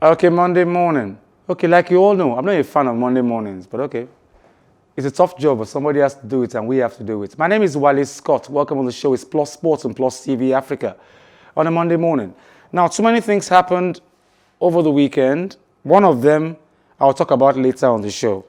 Okay, Monday morning. Okay, like you all know, I'm not a fan of Monday mornings, but okay. It's a tough job, but somebody has to do it, and we have to do it. My name is Wale Scott. Welcome on the show. It's Plus Sports and Plus TV Africa on a Monday morning. Now, too many things happened over the weekend. One of them I'll talk about later on the show.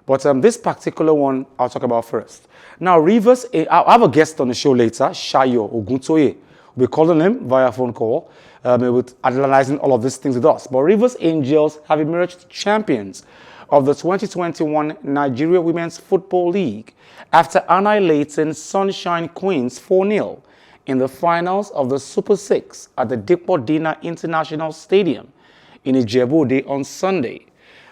But this particular one I'll talk about first. Now, I'll have a guest on the show later, Sayo Oguntoye. We'll be calling him via phone call, with analyzing all of these things with us. But Rivers Angels have emerged champions of the 2021 Nigeria Women's Football League after annihilating Sunshine Queens 4-0 in the finals of the Super 6 at the Dina International Stadium in Ijebu-Ode on Sunday.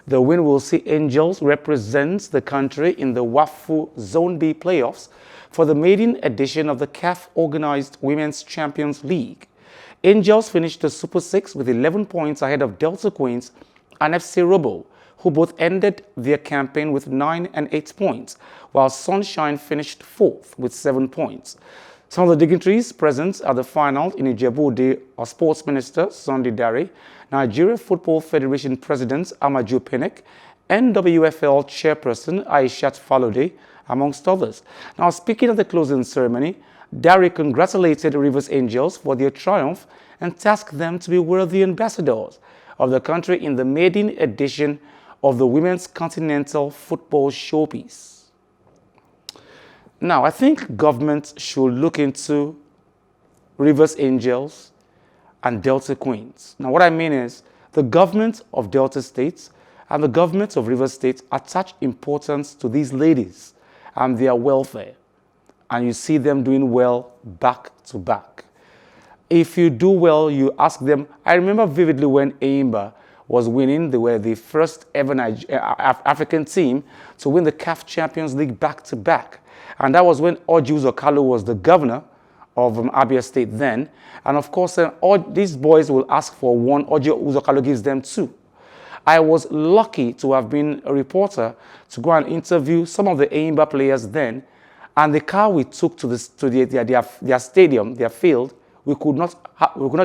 The win will see Angels represent the country in the WAFU Zone B playoffs for the maiden edition of the CAF-organized Women's Champions League. Angels finished the Super 6 with 11 points ahead of Delta Queens and FC Robo, who both ended their campaign with 9 and 8 points, while Sunshine finished 4th with 7 points. Some of the dignitaries present at the final in Ijebu-Ode are Sports Minister Sunday Dare, Nigeria Football Federation President Amaju Pinnick, NWFL Chairperson Aishat Falode, amongst others. Now, speaking at the closing ceremony, Dare congratulated Rivers Angels for their triumph and tasked them to be worthy ambassadors of the country in the maiden edition of the Women's Continental Football Showpiece. Now, I think government should look into Rivers Angels and Delta Queens. Now, what I mean is the government of Delta States and the government of Rivers State attach importance to these ladies and their welfare. And you see them doing well back to back. If you do well, you ask them. I remember vividly when Eimba was winning. They were the first ever African team to win the CAF Champions League back to back. And that was when Oji Uzokalo was the governor of Abia State then. And of course, all these boys will ask for one. Oji Uzokalo gives them 2. I was lucky to have been a reporter to go and interview some of the Eimba players then. And the car we took to their stadium, their field, we could not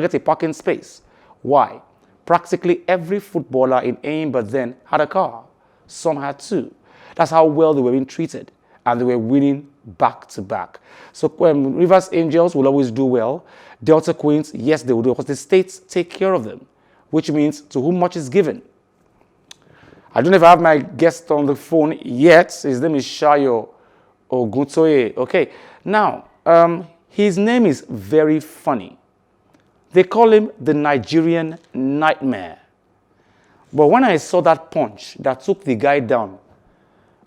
get a parking space. Why? Practically every footballer in Eimba then had a car. Some had 2. That's how well they were being treated. And they were winning back to back. So Rivers Angels will always do well. Delta Queens, yes, they will do, because the states take care of them, which means to whom much is given. I don't know if I have my guest on the phone yet. His name is Sayo Oguntoye. Okay, now, his name is very funny. They call him the Nigerian Nightmare. But when I saw that punch that took the guy down,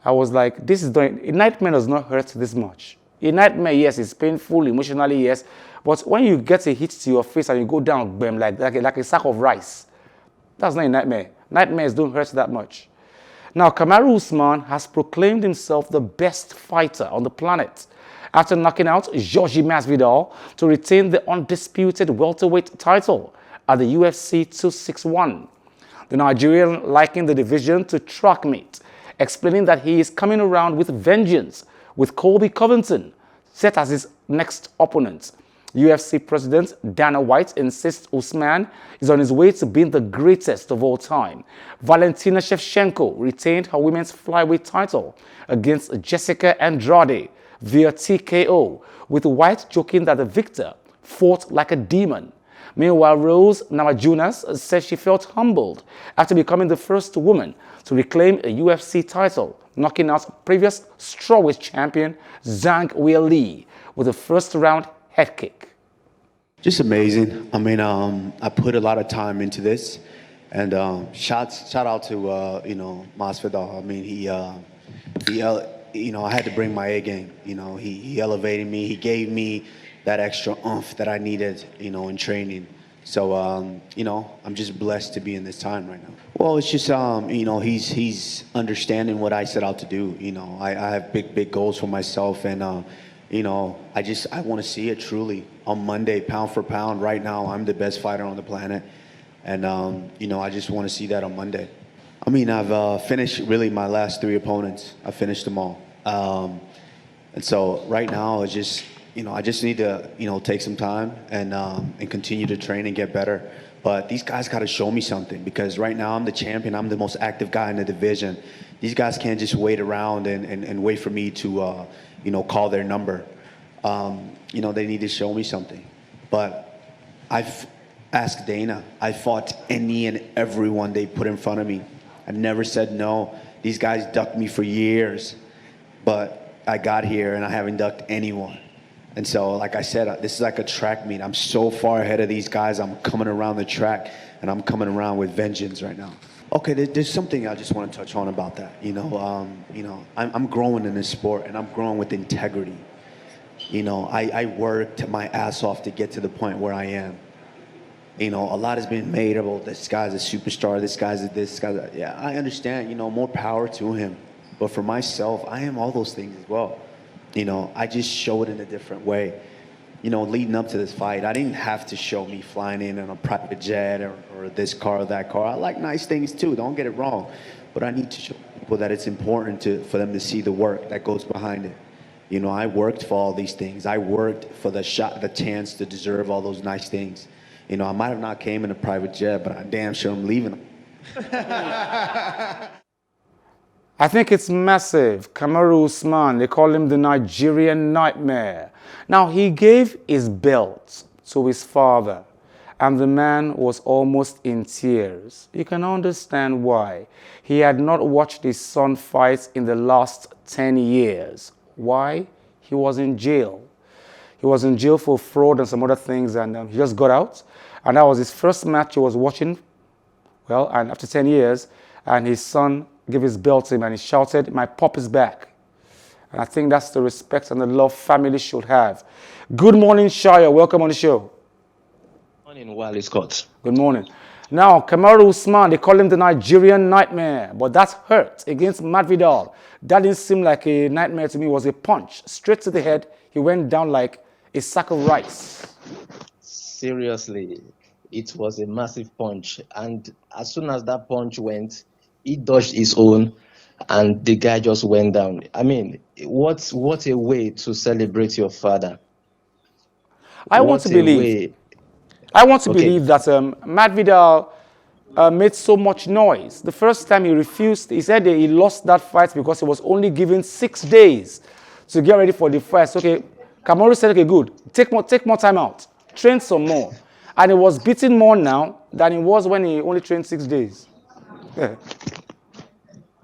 I was like, a nightmare does not hurt this much. A nightmare, yes, it's painful, emotionally, yes. But when you get a hit to your face and you go down, bam, like a sack of rice, that's not a nightmare. Nightmares don't hurt that much. Now, Kamaru Usman has proclaimed himself the best fighter on the planet after knocking out Georgie Masvidal to retain the undisputed welterweight title at the UFC 261. The Nigerian likened the division to track meet, explaining that he is coming around with vengeance with Colby Covington set as his next opponent. UFC President Dana White insists Usman is on his way to being the greatest of all time. Valentina Shevchenko retained her women's flyweight title against Jessica Andrade via TKO, with White joking that the victor fought like a demon. Meanwhile, Rose Namajunas said she felt humbled after becoming the first woman to reclaim a UFC title, knocking out previous strawweight champion Zhang Weili with a first-round head kick. Just amazing. I mean, I put a lot of time into this, and shout out to Masvidal. I mean, I had to bring my A game. He elevated me. He gave me that extra oomph that I needed, in training. So, I'm just blessed to be in this time right now. Well, it's just, he's understanding what I set out to do. I have big goals for myself, and I want to see it truly on Monday, pound for pound. Right now, I'm the best fighter on the planet, and I just want to see that on Monday. I mean, I've finished really my last 3 opponents. I finished them all, and so right now it's just, I just need to, take some time and continue to train and get better. But these guys got to show me something because right now I'm the champion. I'm the most active guy in the division. These guys can't just wait around and wait for me to, call their number. They need to show me something. But I've asked Dana. I fought any and everyone they put in front of me. I never said no. These guys ducked me for years. But I got here and I haven't ducked anyone. And so, like I said, this is like a track meet. I'm so far ahead of these guys. I'm coming around the track, and I'm coming around with vengeance right now. Okay, there's something I just want to touch on about that. I'm growing in this sport, and I'm growing with integrity. I worked my ass off to get to the point where I am. A lot has been made about this guy's a superstar, this guy's yeah, I understand, more power to him. But for myself, I am all those things as well. I just show it in a different way. Leading up to this fight, I didn't have to show me flying in on a private jet or this car or that car. I like nice things too, don't get it wrong. But I need to show people that it's important for them to see the work that goes behind it. I worked for all these things. I worked for the chance to deserve all those nice things. I might have not came in a private jet, but I'm damn sure I'm leaving them. I think it's massive. Kamaru Usman, they call him the Nigerian nightmare. Now, he gave his belt to his father, and the man was almost in tears. You can understand why. He had not watched his son fight in the last 10 years. Why? He was in jail. He was in jail for fraud and some other things, and he just got out. And that was his first match he was watching. Well, and after 10 years, and his son gave his belt to him, and he shouted, "My pop is back." And I think that's the respect and the love family should have. Good morning, Sayo. Welcome on the show. Morning, Wally Scott. Good morning. Now, Kamaru Usman, they call him the Nigerian nightmare, but that hurt against Masvidal. That didn't seem like a nightmare to me. It was a punch straight to the head. He went down like a sack of rice. Seriously, it was a massive punch. And as soon as that punch went, he dodged his own, and the guy just went down. I mean, what a way to celebrate your father. I want to believe that Masvidal made so much noise. The first time he refused, he said that he lost that fight because he was only given 6 days to get ready for the fight. So, okay, Kamaru said, okay, good, take more time out, train some more. And he was beating more now than he was when he only trained 6 days.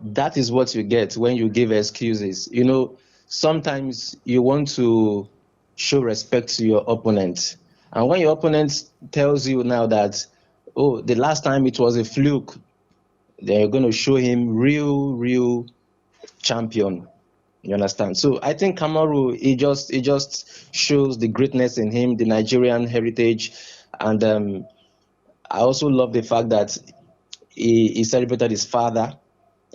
That is what you get when you give excuses. Sometimes you want to show respect to your opponent. And when your opponent tells you now that, oh, the last time it was a fluke, then you're going to show him real champion. You understand? So I think Kamaru, he just shows the greatness in him, the Nigerian heritage. And I also love the fact that he celebrated his father,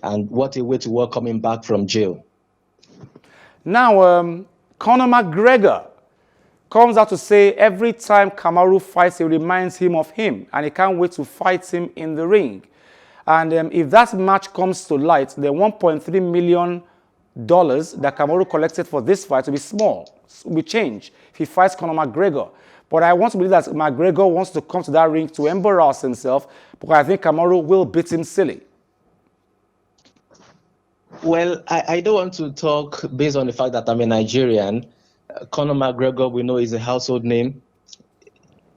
and what a way to welcome him back from jail. Now, Conor McGregor comes out to say every time Kamaru fights, it reminds him of him, and he can't wait to fight him in the ring. And if that match comes to light, the $1.3 million that Kamaru collected for this fight will be small, will change if he fights Conor McGregor. But I want to believe that McGregor wants to come to that ring to embarrass himself, because I think Kamaru will beat him silly. Well, I don't want to talk based on the fact that I'm a Nigerian. Conor McGregor, we know, is a household name.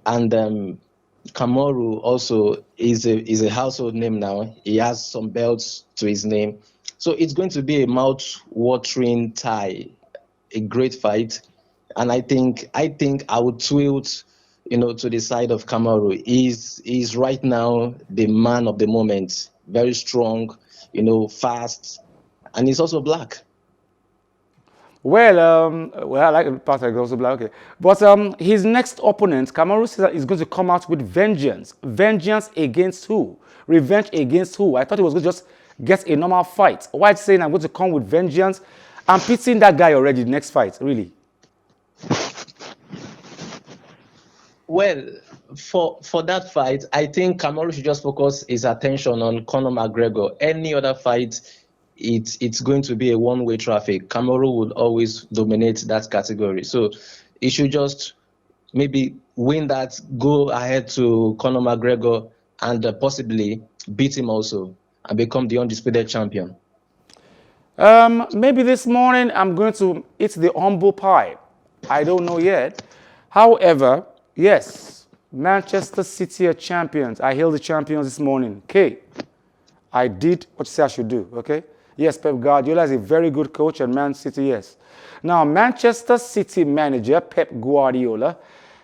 And Kamaru also is a household name now. He has some belts to his name. So it's going to be a mouth-watering tie, a great fight. And I think I would tilt, to the side of Kamaru. He's right now the man of the moment. Very strong, fast, and he's also black. Well, I like the part that goes black. Okay, but his next opponent, Kamaru, says that he's going to come out with vengeance. Vengeance against who? Revenge against who? I thought he was going to just get a normal fight. Why is saying I'm going to come with vengeance? I'm pitying that guy already. The next fight, really. Well, for that fight, I think Kamaru should just focus his attention on Conor McGregor. Any other fight, it's going to be a one-way traffic. Kamaru will always dominate that category. So he should just maybe win that, go ahead to Conor McGregor and possibly beat him also and become the undisputed champion? Maybe this morning I'm going to eat the humble pie. I don't know yet. However, yes, Manchester City are champions. I hailed the champions this morning. Okay, I did what you say I should do, okay? Yes, Pep Guardiola is a very good coach and Man City, yes. Now, Manchester City manager Pep Guardiola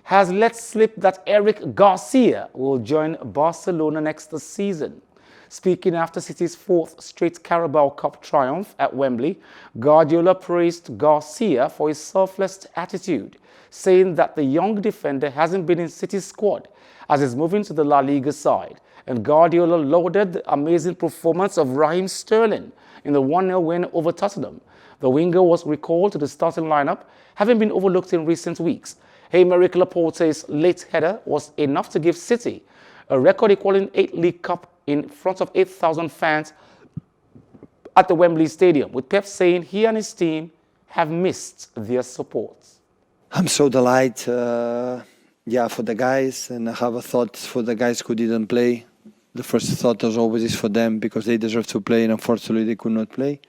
has let slip that Eric Garcia will join Barcelona next season. Speaking after City's fourth straight Carabao Cup triumph at Wembley, Guardiola praised Garcia for his selfless attitude, saying that the young defender hasn't been in City's squad as he's moving to the La Liga side. And Guardiola lauded the amazing performance of Raheem Sterling in the 1-0 win over Tottenham. The winger was recalled to the starting lineup, having been overlooked in recent weeks. Aymeric Laporte's late header was enough to give City a record-equaling 8 League Cup in front of 8,000 fans at the Wembley Stadium, with Pep saying he and his team have missed their support. I'm so delighted, for the guys, and I have a thought for the guys who didn't play. The first thought as always is for them because they deserve to play and unfortunately they could not play.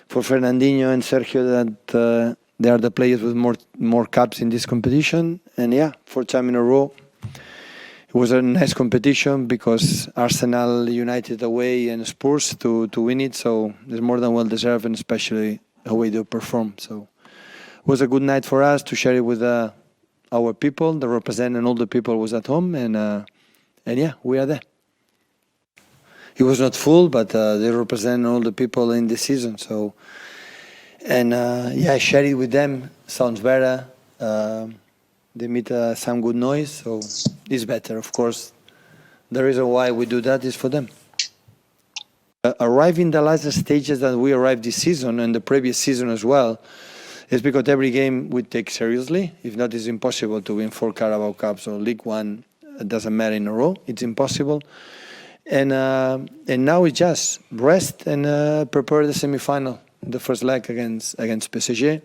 For Fernandinho and Sergio, that they are the players with more caps in this competition. And fourth time in a row. It was a nice competition because Arsenal, United away and Spurs to win it. So it's more than well deserved, and especially away they perform. So it was a good night for us to share it with our people, the representing all the people was at home, and we are there. It was not full, but they represent all the people in the season. So, and share it with them sounds better. They meet some good noise, so it's better. Of course, the reason why we do that is for them. Arriving the last stages that we arrived this season and the previous season as well is because every game we take seriously. If not, it's impossible to win 4 Carabao Cups or League One. It doesn't matter in a row. It's impossible. And now we just rest and prepare the semi-final, the first leg against PSG.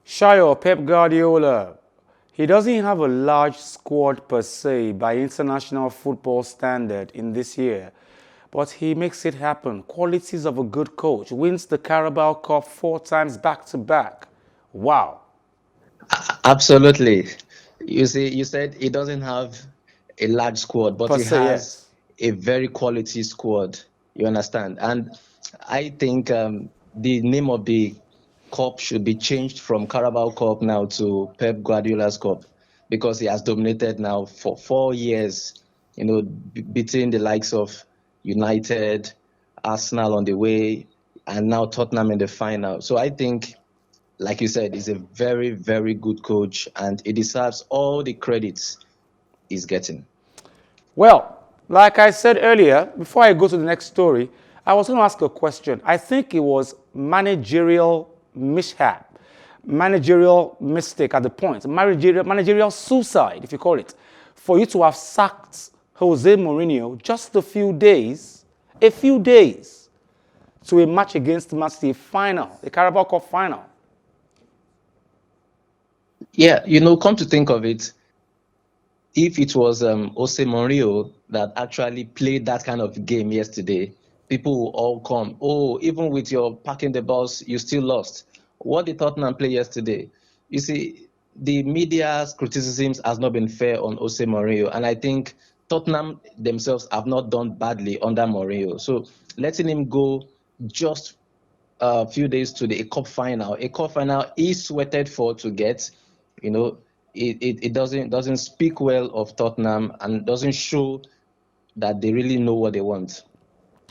Sayo, Pep Guardiola, he doesn't have a large squad per se by international football standard in this year, but he makes it happen. Qualities of a good coach. Wins the Carabao Cup 4 times back-to-back. Wow. Absolutely. You see, you said he doesn't have a large squad, but he has a very quality squad. You understand? And I think the name of the cup should be changed from Carabao Cup now to Pep Guardiola's Cup, because he has dominated now for 4 years, beating the likes of United, Arsenal on the way, and now Tottenham in the final. So I think, like you said, he's a very, very good coach, and he deserves all the credits he's getting. Well, like I said earlier, before I go to the next story, I was going to ask a question. I think it was managerial mishap, managerial mistake at the point, managerial suicide, if you call it, for you to have sacked Jose Mourinho just a few days to a match against Man City final, the Carabao Cup final. Yeah, come to think of it, if it was Jose Mourinho that actually played that kind of game yesterday, people will all come. Oh, even with your parking the bus, you still lost. What did Tottenham play yesterday? You see, the media's criticisms has not been fair on Jose Mourinho, and I think Tottenham themselves have not done badly under Mourinho. So letting him go just a few days to a cup final he sweated for to get, it doesn't speak well of Tottenham and doesn't show that they really know what they want.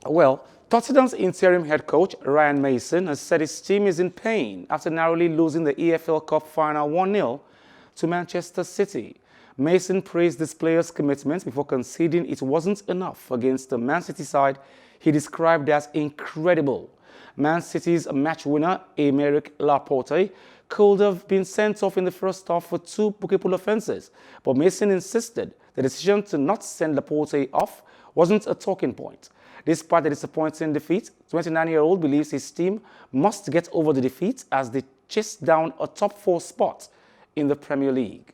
Well, Tottenham's interim head coach, Ryan Mason, has said his team is in pain after narrowly losing the EFL Cup final 1-0 to Manchester City. Mason praised his players' commitment before conceding it wasn't enough against the Man City side he described as incredible. Man City's match winner, Aymeric Laporte, could have been sent off in the first half for 2 bookable offences, but Mason insisted the decision to not send Laporte off wasn't a talking point. Despite the disappointing defeat, 29-year-old believes his team must get over the defeat as they chase down a top 4 spot in the Premier League?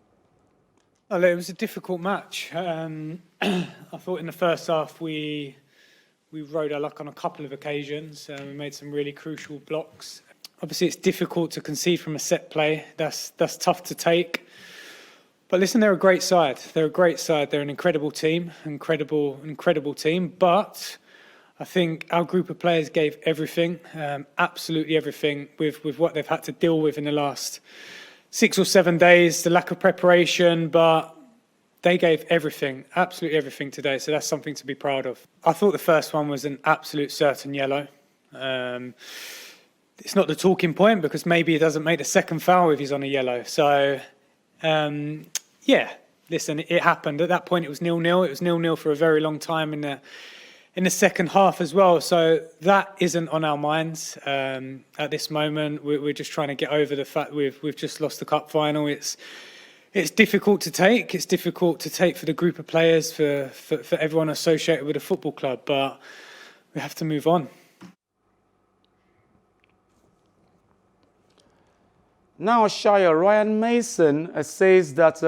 Well, it was a difficult match. I thought in the first half we rode our luck on a couple of occasions. We made some really crucial blocks. Obviously, it's difficult to concede from a set play. That's tough to take. But listen, they're a great side. They're a great side. They're an incredible team, incredible team. But I think our group of players gave everything, absolutely everything, with what they've had to deal with in the last 6 or 7 days, the lack of preparation, but they gave everything, absolutely everything today. So that's something to be proud of. I thought the first one was an absolute certain yellow. It's not the talking point because maybe he doesn't make the second foul if he's on a yellow. So, yeah, listen, it happened. At that point, it was 0-0. It was 0-0 for a very long time in the second half as well. So that isn't on our minds at this moment. We're just trying to get over the fact we've just lost the cup final. It's difficult to take. It's difficult to take for the group of players, for everyone associated with a football club. But we have to move on. Now, Shire, Ryan Mason says that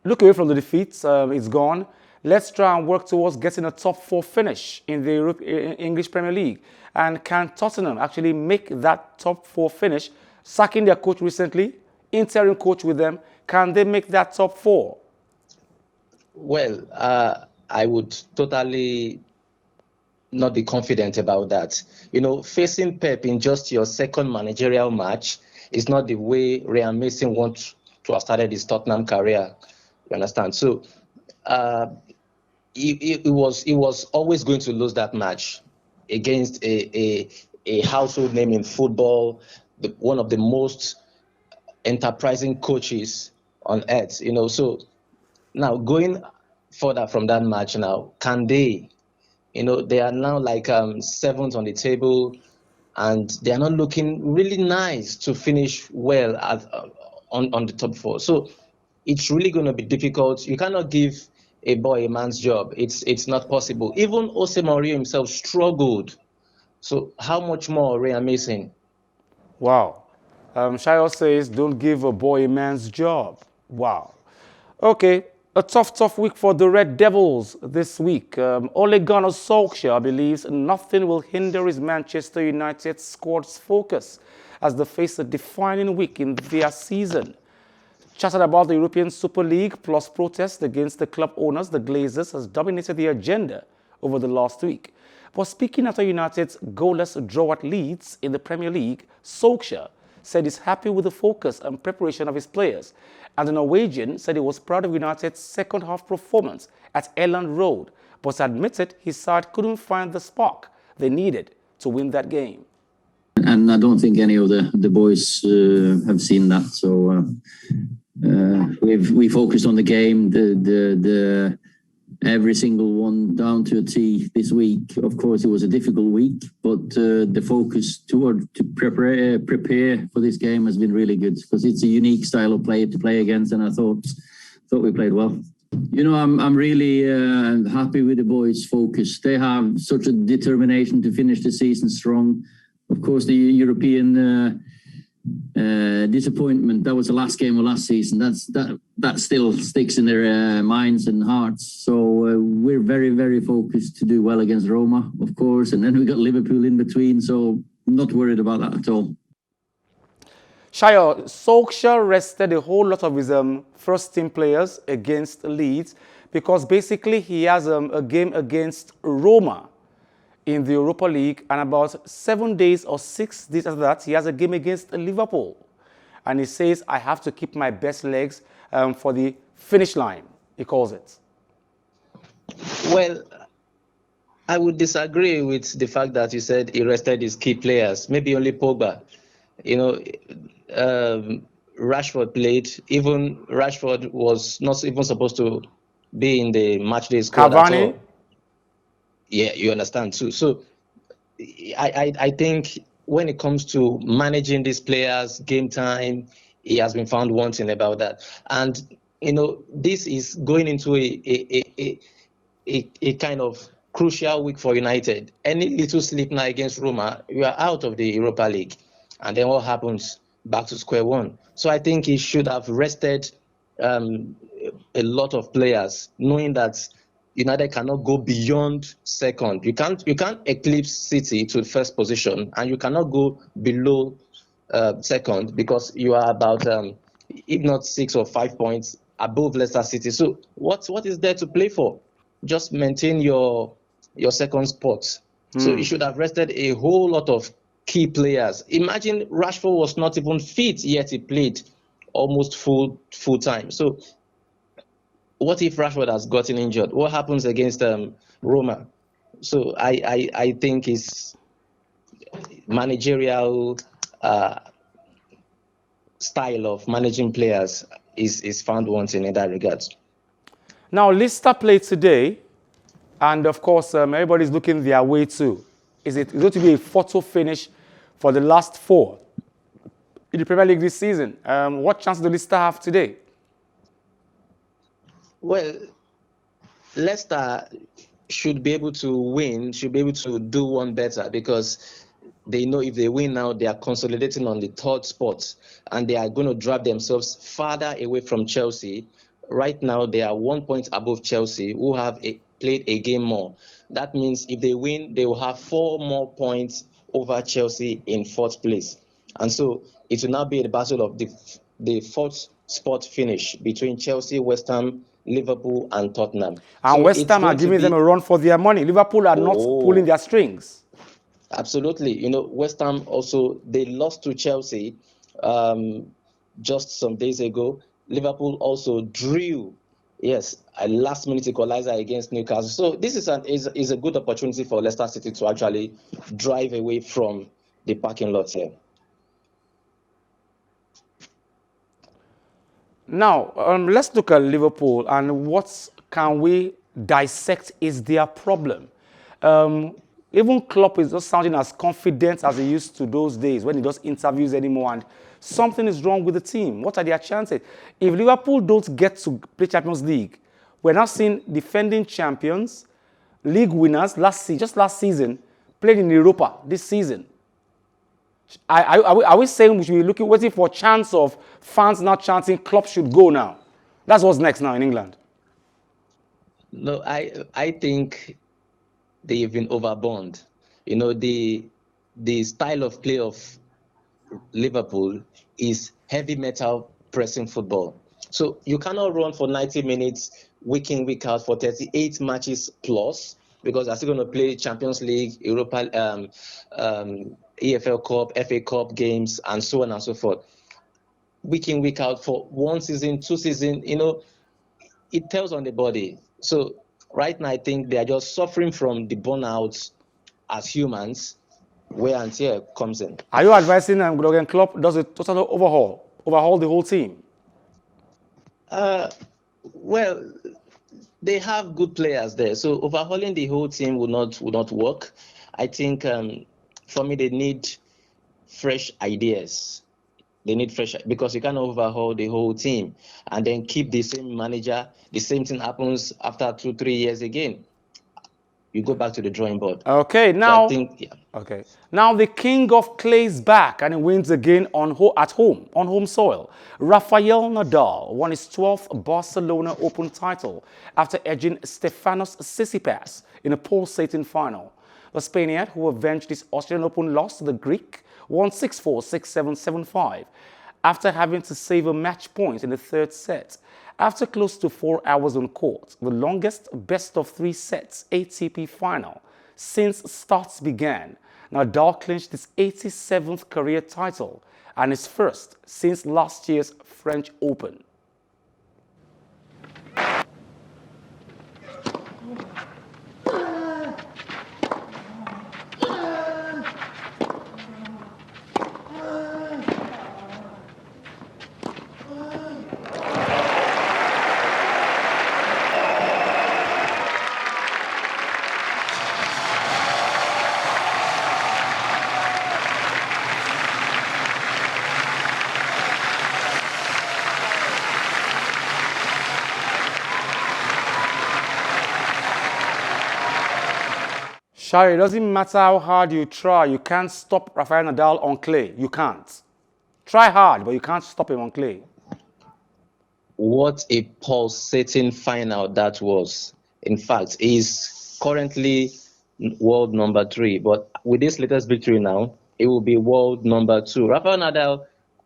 look away from the defeats. It's gone. Let's try and work towards getting a top 4 finish in the English Premier League. And can Tottenham actually make that top 4 finish, sacking their coach recently, interim coach with them? Can they make that top 4? Well, I would totally not be confident about that. You know, facing Pep in just your second managerial match is not the way Ryan Mason wants to have started his Tottenham career. You understand? So he was always going to lose that match against a household name in football, one of the most enterprising coaches on earth. You know, so now going further from that match now, can they? You know, they are now like 7th on the table, and they are not looking really nice to finish well on the top 4. So it's really going to be difficult. You cannot give a boy a man's job. It's not possible. Even Jose Mourinho himself struggled. So how much more Ryan Mason? Wow. Shayo says, don't give a boy a man's job. Wow. Okay. A tough week for the Red Devils this week. Ole Gunnar Solskjaer believes nothing will hinder his Manchester United squad's focus as they face a defining week in their season. Chatted about the European Super League plus protests against the club owners, the Glazers has dominated the agenda over the last week. But speaking after United's goalless draw at Leeds in the Premier League, Solskjaer said he's happy with the focus and preparation of his players. And the Norwegian said he was proud of United's second half performance at Elland Road, but admitted his side couldn't find the spark they needed to win that game. And I don't think any of the boys have seen that. So we focused on the game, the every single one down to a T this week. Of course, it was a difficult week, but the focus to prepare for this game has been really good because it's a unique style of play to play against, and I thought we played well. You know, I'm really happy with the boys' focus. They have such a determination to finish the season strong. Of course, the European disappointment, that was the last game of last season. That still sticks in their minds and hearts. So we're very, very focused to do well against Roma, of course, and then we got Liverpool in between. So I'm not worried about that at all. Shayo, Solskjaer rested a whole lot of his first team players against Leeds because basically he has a game against Roma in the Europa League, and about 7 days or 6 days after that, he has a game against Liverpool. And he says, I have to keep my best legs for the finish line, he calls it. Well, I would disagree with the fact that you said he rested his key players, maybe only Pogba. You know, Rashford played. Even Rashford was not even supposed to be in the matchday squad at all. Yeah, you understand too. So I think when it comes to managing these players, game time, he has been found wanting about that. And, you know, this is going into a kind of crucial week for United. Any little slip now against Roma, you are out of the Europa League. And then what happens? back to square one. So I think he should have rested a lot of players, knowing that United cannot go beyond second. You can't eclipse City to first position, and you cannot go below second, because you are about if not 6 or 5 points above Leicester City. So what is there to play for? Just maintain your second spot. So you should have rested a whole lot of key players. Imagine Rashford was not even fit, yet he played almost full time. So what if Rashford has gotten injured? What happens against Roma? So I think his managerial style of managing players is found wanting in that regard. Now, Leicester played today, and of course, everybody's looking their way too. Is it going to be a photo finish for the last 4 in the Premier League this season? What chance do Leicester have today? Well, Leicester should be able to win, should be able to do one better, because they know if they win now, they are consolidating on the 3rd spot, and they are going to drag themselves farther away from Chelsea. Right now, they are 1 point above Chelsea, who have played a game more. That means if they win, they will have 4 more points over Chelsea in 4th place. And so it will now be the battle of the 4th spot finish between Chelsea, West Ham, Liverpool, and Tottenham. And So West it's Ham are going to giving be- them a run for their money. Liverpool are not pulling their strings. Absolutely. West Ham also, they lost to Chelsea just some days ago. Liverpool also drew, yes, a last-minute equalizer against Newcastle. So this is a good opportunity for Leicester City to actually drive away from the parking lot here. Now, let's look at Liverpool and what can we dissect is their problem. Even Klopp is not sounding as confident as he used to those days when he does interviews anymore, and something is wrong with the team. What are their chances? If Liverpool don't get to play Champions League, we're now seeing defending champions, league winners just last season, played in Europa this season. Are we saying we should be waiting for a chance of fans now chanting Klopp should go now? That's what's next now in England. No, I think they've been overborne. The style of play of Liverpool is heavy metal pressing football. So you cannot run for 90 minutes week in, week out for 38 matches plus, because they're still going to play Champions League, Europa, EFL Cup, FA Cup games, and so on and so forth. Week in, week out for 1 season, 2 seasons, it tells on the body. So right now, I think they are just suffering from the burnout as humans, wear and tear comes in. Are you advising Jurgen Klopp does a total overhaul the whole team? Well, they have good players there, so overhauling the whole team would not work. I think for me, they need fresh ideas. They need fresh, because you can't overhaul the whole team and then keep the same manager. The same thing happens after 2-3 years again. You go back to the drawing board. Okay, now. So I think, yeah. Okay, now the king of clay is back and he wins again on home soil. Rafael Nadal won his 12th Barcelona Open title after edging Stefanos Tsitsipas in a pole-setting final. The Spaniard, who avenged his Australian Open loss to the Greek, won 6-4, 6-7, 7-5 after having to save a match point in the 3rd set. After close to 4 hours on court, the longest best-of-3 sets ATP final since starts began, Nadal clinched his 87th career title and his first since last year's French Open. Shari, it doesn't matter how hard you try, you can't stop Rafael Nadal on clay. You can't. Try hard, but you can't stop him on clay. What a pulsating final that was. In fact, he's currently world number 3, but with this latest victory now, it will be world number 2. Rafael Nadal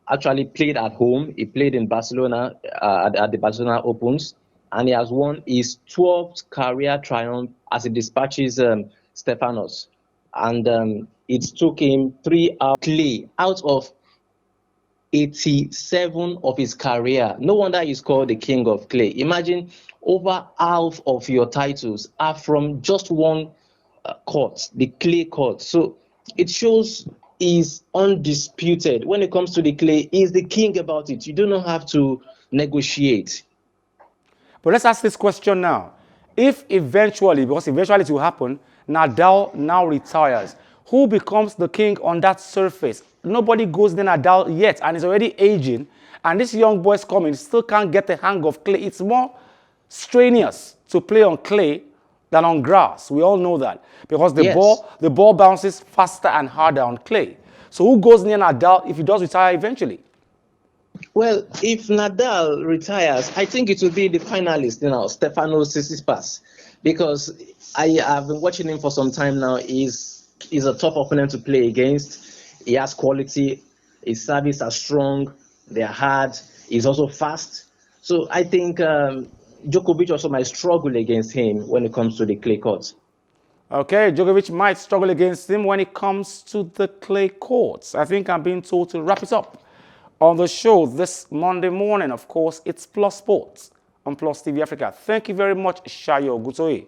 actually played at home. He played in Barcelona at the Barcelona Opens, and he has won his 12th career triumph as he dispatches Stefanos. And it took him 3 hours clay out of 87 of his career. No wonder he's called the king of clay. Imagine over half of your titles are from just one court, the clay court. So it shows he's undisputed. When it comes to the clay, he's the king about it. You do not have to negotiate. But let's ask this question now. If eventually, because eventually it will happen, Nadal now retires, who becomes the king on that surface? Nobody goes near Nadal yet, and he's already aging. And this young boy's coming, still can't get the hang of clay. It's more strenuous to play on clay than on grass. We all know that. Because the ball bounces faster and harder on clay. So who goes near Nadal if he does retire eventually? Well, if Nadal retires, I think it will be the finalist, Stefanos Tsitsipas, because I have been watching him for some time now. He's a tough opponent to play against. He has quality. His service are strong. They are hard. He's also fast. So I think Djokovic also might struggle against him when it comes to the clay courts. Okay, Djokovic might struggle against him when it comes to the clay courts. I think I'm being told to wrap it up on the show this Monday morning. Of course, it's Plus Sports on Plus TV Africa. Thank you very much, Sayo Oguntoye.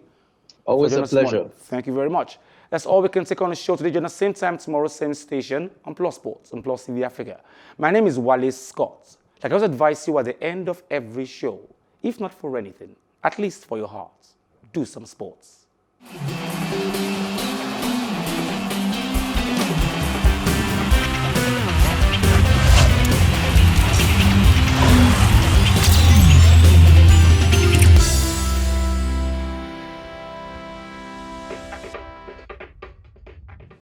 Always a pleasure. Thank you very much. That's all we can take on the show today. Join us same time tomorrow, same station on Plus Sports on Plus TV Africa. My name is Wale Scott. Like I always advise you at the end of every show, if not for anything, at least for your heart, do some sports.